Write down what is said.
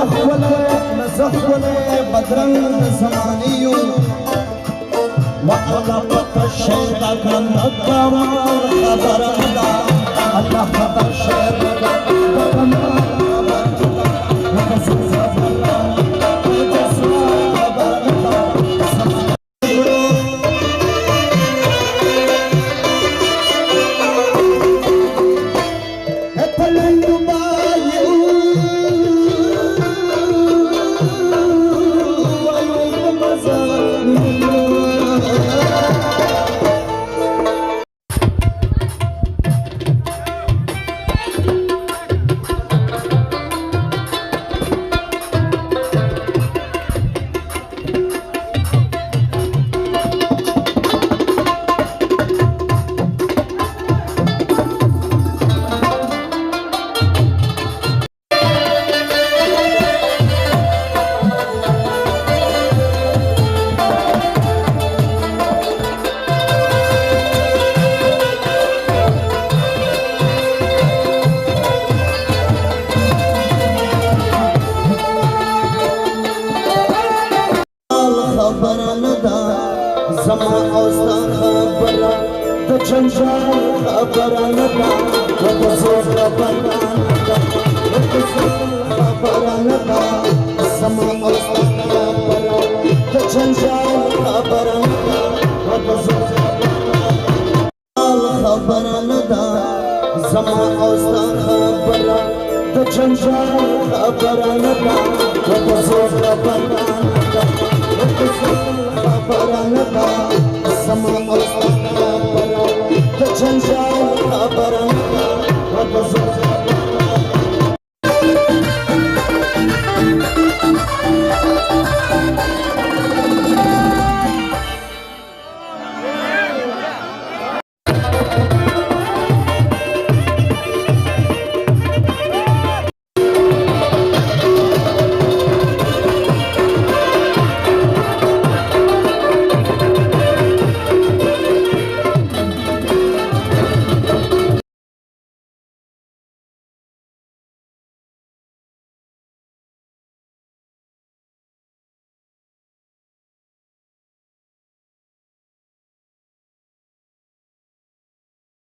نزخوله بدرنگ زمانیو والله پتہ شیر کا نکم خبر ندا اللہ پتہ شیر کا نکم زما اوستا خبره د جنجال خبره نه ده د زور خبره نه ده د خبره نه ده زما اوستا خبره د جنجال خبره نه ده د زور خبره نه ده زما اوستا خبره د جنجال خبره نه ده د زور خبره نه ده د خبره